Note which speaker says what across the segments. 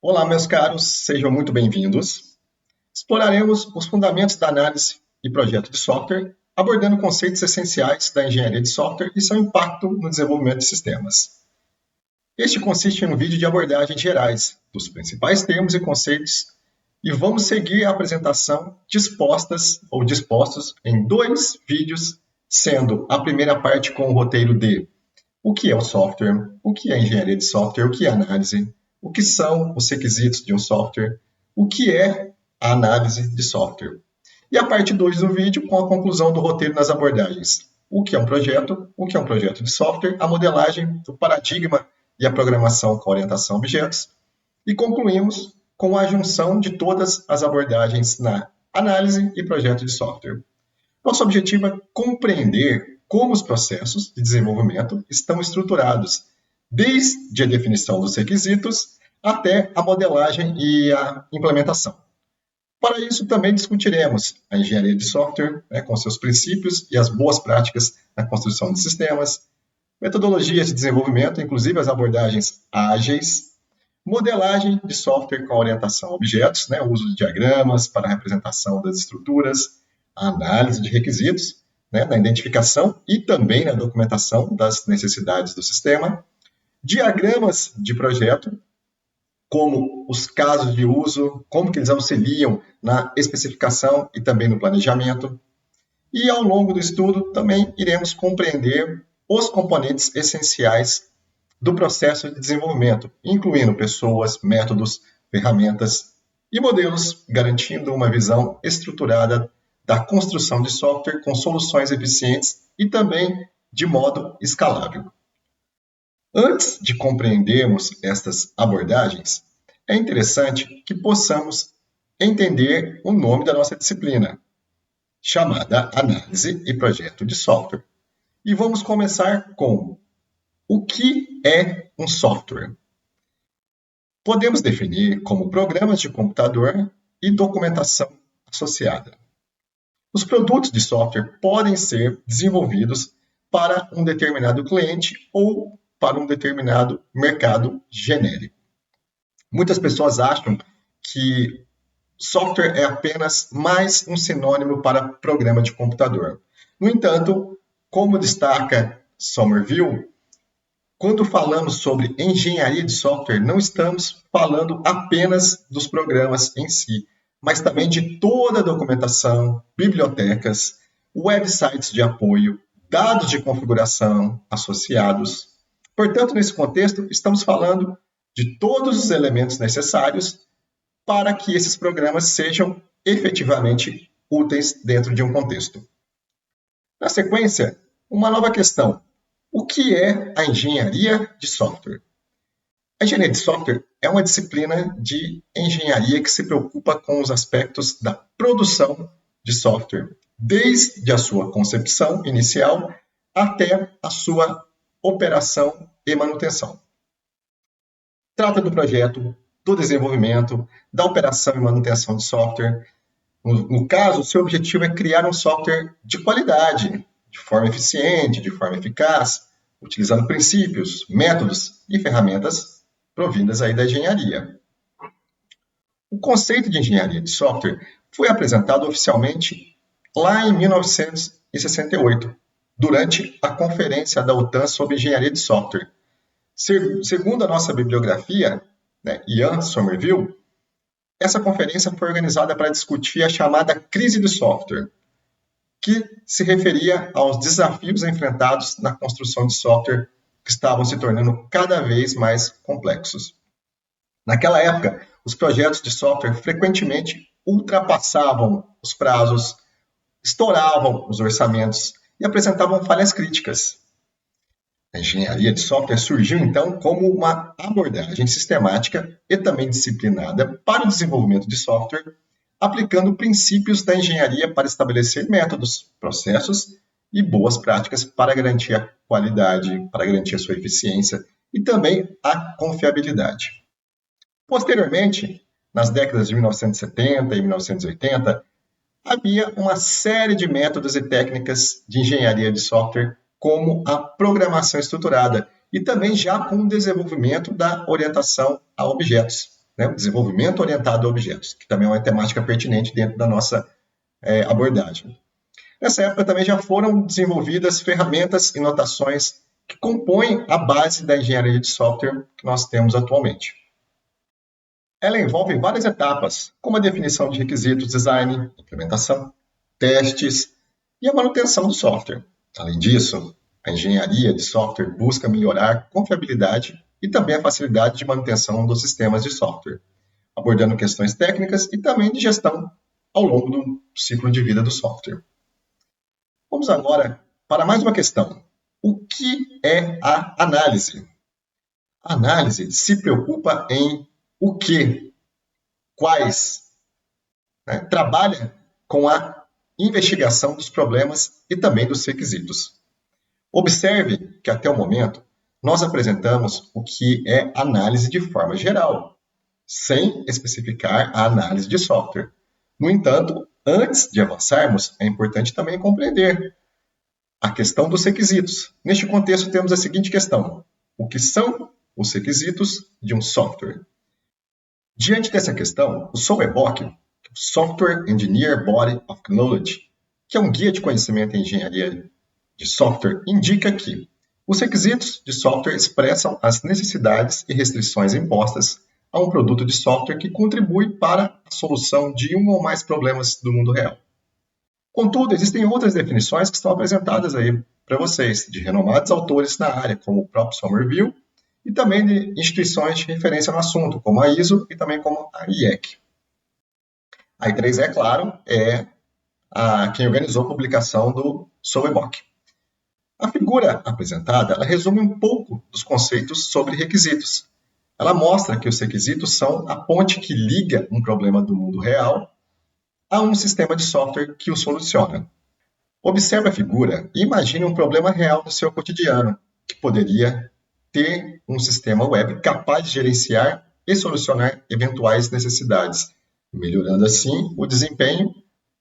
Speaker 1: Olá, meus caros, sejam muito bem-vindos. Exploraremos os fundamentos da análise e projeto de software, abordando conceitos essenciais da engenharia de software e seu impacto no desenvolvimento de sistemas. Este consiste em um vídeo de abordagens gerais dos principais termos e conceitos e vamos seguir a apresentação dispostos em dois vídeos, sendo a primeira parte com o roteiro de o que é o software, o que é engenharia de software, o que é análise, o que são os requisitos de um software, o que é a análise de software. E a parte 2 do vídeo com a conclusão do roteiro nas abordagens. O que é um projeto de software, a modelagem do paradigma e a programação com orientação a objetos. E concluímos com a junção de todas as abordagens na análise e projeto de software. Nosso objetivo é compreender como os processos de desenvolvimento estão estruturados, desde a definição dos requisitos até a modelagem e a implementação. Para isso, também discutiremos a engenharia de software, com seus princípios e as boas práticas na construção de sistemas, metodologias de desenvolvimento, inclusive as abordagens ágeis, modelagem de software com orientação a objetos, o uso de diagramas para a representação das estruturas, a análise de requisitos, na identificação e também na documentação das necessidades do sistema, diagramas de projeto, como os casos de uso, como que eles auxiliam na especificação e também no planejamento. E ao longo do estudo também iremos compreender os componentes essenciais do processo de desenvolvimento, incluindo pessoas, métodos, ferramentas e modelos, garantindo uma visão estruturada da construção de software com soluções eficientes e também de modo escalável. Antes de compreendermos estas abordagens, é interessante que possamos entender o nome da nossa disciplina, chamada Análise e Projeto de Software. E vamos começar com o que é um software? Podemos definir como programas de computador e documentação associada. Os produtos de software podem ser desenvolvidos para um determinado cliente ou para um determinado mercado genérico. Muitas pessoas acham que software é apenas mais um sinônimo para programa de computador. No entanto, como destaca Somerville, quando falamos sobre engenharia de software, não estamos falando apenas dos programas em si, mas também de toda a documentação, bibliotecas, websites de apoio, dados de configuração associados. Portanto, nesse contexto, estamos falando de todos os elementos necessários para que esses programas sejam efetivamente úteis dentro de um contexto. Na sequência, uma nova questão. O que é a engenharia de software? A engenharia de software é uma disciplina de engenharia que se preocupa com os aspectos da produção de software, desde a sua concepção inicial até a sua operação e manutenção. Trata do projeto, do desenvolvimento, da operação e manutenção de software. No caso, o seu objetivo é criar um software de qualidade, de forma eficiente, de forma eficaz, utilizando princípios, métodos e ferramentas provindas aí da engenharia. O conceito de engenharia de software foi apresentado oficialmente lá em 1968, durante a conferência da OTAN sobre engenharia de software. Segundo a nossa bibliografia, Ian Somerville, essa conferência foi organizada para discutir a chamada crise do software, que se referia aos desafios enfrentados na construção de software que estavam se tornando cada vez mais complexos. Naquela época, os projetos de software frequentemente ultrapassavam os prazos, estouravam os orçamentos e apresentavam falhas críticas. A engenharia de software surgiu, então, como uma abordagem sistemática e também disciplinada para o desenvolvimento de software, aplicando princípios da engenharia para estabelecer métodos, processos e boas práticas para garantir a qualidade, para garantir a sua eficiência e também a confiabilidade. Posteriormente, nas décadas de 1970 e 1980, havia uma série de métodos e técnicas de engenharia de software, como a programação estruturada, e também já com o desenvolvimento da orientação a objetos. né, o desenvolvimento orientado a objetos, que também é uma temática pertinente dentro da nossa abordagem. Nessa época também já foram desenvolvidas ferramentas e notações que compõem a base da engenharia de software que nós temos atualmente. Ela envolve várias etapas, como a definição de requisitos, design, implementação, testes e a manutenção do software. Além disso, a engenharia de software busca melhorar a confiabilidade e também a facilidade de manutenção dos sistemas de software, abordando questões técnicas e também de gestão ao longo do ciclo de vida do software. Vamos agora para mais uma questão. O que é a análise? A análise se preocupa em o que, quais, né? Trabalha com a investigação dos problemas e também dos requisitos. Observe que até o momento nós apresentamos o que é análise de forma geral, sem especificar a análise de software. No entanto, antes de avançarmos, é importante também compreender a questão dos requisitos. Neste contexto, temos a seguinte questão: o que são os requisitos de um software? Diante dessa questão, o SOEBOK, Software Engineer Body of Knowledge, que é um guia de conhecimento em engenharia de software, indica que os requisitos de software expressam as necessidades e restrições impostas a um produto de software que contribui para a solução de um ou mais problemas do mundo real. Contudo, existem outras definições que estão apresentadas aí para vocês, de renomados autores na área, como o próprio Somerville, e também de instituições de referência no assunto, como a ISO e também como a IEC. A I3E, é claro, é quem organizou a publicação do SOEBOK. A figura apresentada, ela resume um pouco dos conceitos sobre requisitos. Ela mostra que os requisitos são a ponte que liga um problema do mundo real a um sistema de software que o soluciona. Observe a figura e imagine um problema real do seu cotidiano, que poderia ter um sistema web capaz de gerenciar e solucionar eventuais necessidades, melhorando assim o desempenho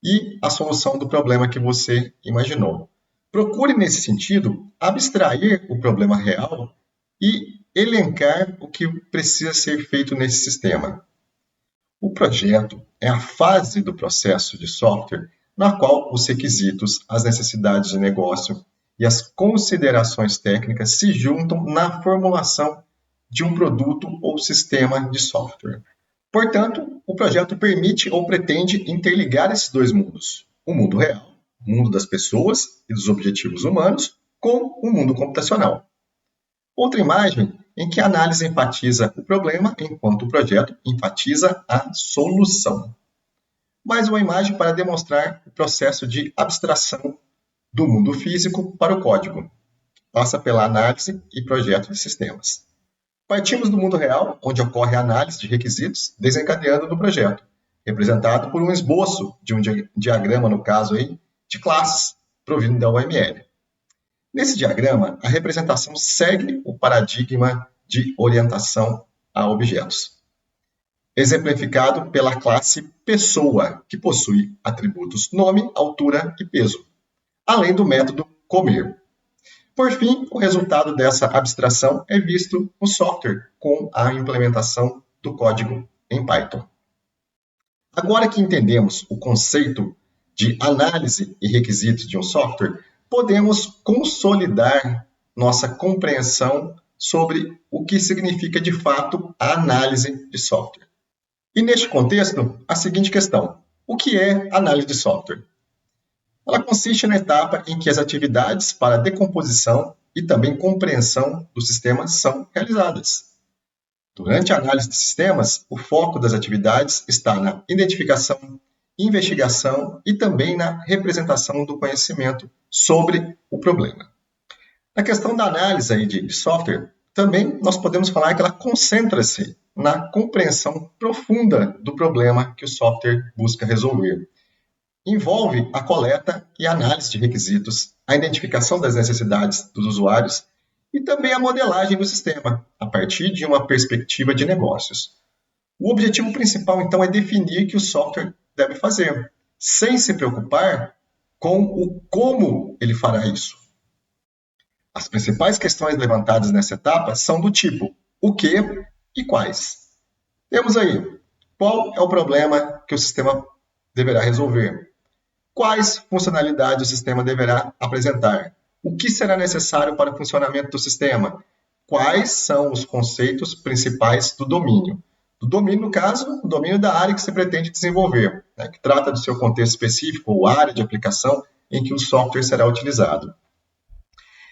Speaker 1: e a solução do problema que você imaginou. Procure, nesse sentido, abstrair o problema real e elencar o que precisa ser feito nesse sistema. O projeto é a fase do processo de software na qual os requisitos, as necessidades de negócio e as considerações técnicas se juntam na formulação de um produto ou sistema de software. Portanto, o projeto permite ou pretende interligar esses dois mundos: o mundo real, o mundo das pessoas e dos objetivos humanos, com o mundo computacional. Outra imagem em que a análise enfatiza o problema, enquanto o projeto enfatiza a solução. Mais uma imagem para demonstrar o processo de abstração do mundo físico para o código. Passa pela análise e projeto de sistemas. Partimos do mundo real, onde ocorre a análise de requisitos, desencadeando no projeto, representado por um esboço de um diagrama, no caso aí, de classes, provindo da UML. Nesse diagrama, a representação segue o paradigma de orientação a objetos, exemplificado pela classe pessoa, que possui atributos nome, altura e peso, além do método comer. Por fim, o resultado dessa abstração é visto no software com a implementação do código em Python. Agora que entendemos o conceito de análise e requisitos de um software, podemos consolidar nossa compreensão sobre o que significa de fato a análise de software. E neste contexto, a seguinte questão: o que é análise de software? Ela consiste na etapa em que as atividades para decomposição e também compreensão do sistema são realizadas. Durante a análise de sistemas, o foco das atividades está na identificação, investigação e também na representação do conhecimento sobre o problema. Na questão da análise de software, também nós podemos falar que ela concentra-se na compreensão profunda do problema que o software busca resolver. Envolve a coleta e análise de requisitos, a identificação das necessidades dos usuários e também a modelagem do sistema, a partir de uma perspectiva de negócios. O objetivo principal, então, é definir o que o software deve fazer, sem se preocupar com o como ele fará isso. As principais questões levantadas nessa etapa são do tipo: o que e quais. Temos aí, qual é o problema que o sistema deverá resolver? Quais funcionalidades o sistema deverá apresentar? O que será necessário para o funcionamento do sistema? Quais são os conceitos principais do domínio? Do domínio, no caso, o domínio da área que se pretende desenvolver, né, que trata do seu contexto específico ou área de aplicação em que o software será utilizado.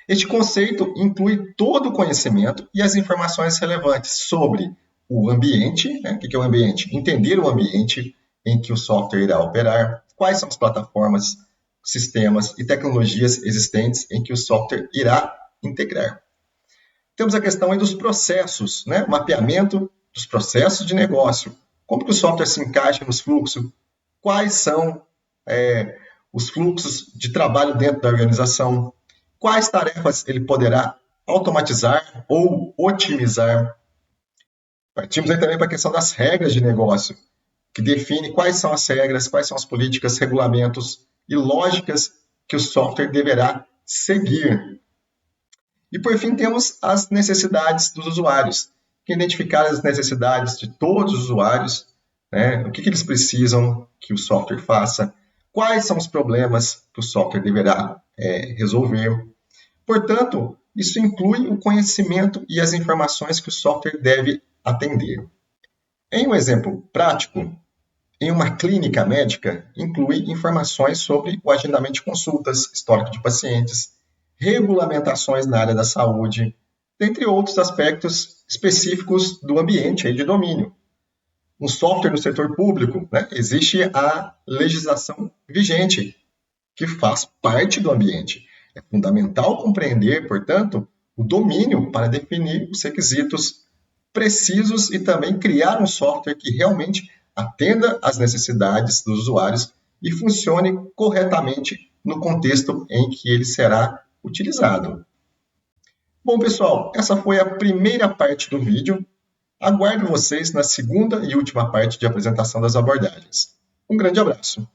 Speaker 1: Este conceito inclui todo o conhecimento e as informações relevantes sobre o ambiente, né? O que é o ambiente? Entender o ambiente em que o software irá operar, quais são as plataformas, sistemas e tecnologias existentes em que o software irá integrar. Temos a questão aí dos processos, né? O mapeamento dos processos de negócio, como que o software se encaixa nos fluxos, quais são os fluxos de trabalho dentro da organização, quais tarefas ele poderá automatizar ou otimizar. Partimos aí também para a questão das regras de negócio, que define quais são as regras, quais são as políticas, regulamentos e lógicas que o software deverá seguir. E, por fim, temos as necessidades dos usuários, que identificar as necessidades de todos os usuários, né? O que eles precisam que o software faça, quais são os problemas que o software deverá resolver. Portanto, isso inclui o conhecimento e as informações que o software deve atender. Em um exemplo prático, em uma clínica médica, inclui informações sobre o agendamento de consultas, histórico de pacientes, regulamentações na área da saúde, dentre outros aspectos específicos do ambiente e de domínio. Um software no setor público, né, existe a legislação vigente, que faz parte do ambiente. É fundamental compreender, portanto, o domínio para definir os requisitos precisos e também criar um software que realmente atenda às necessidades dos usuários e funcione corretamente no contexto em que ele será utilizado. Bom, pessoal, essa foi a primeira parte do vídeo. Aguardo vocês na segunda e última parte de apresentação das abordagens. Um grande abraço.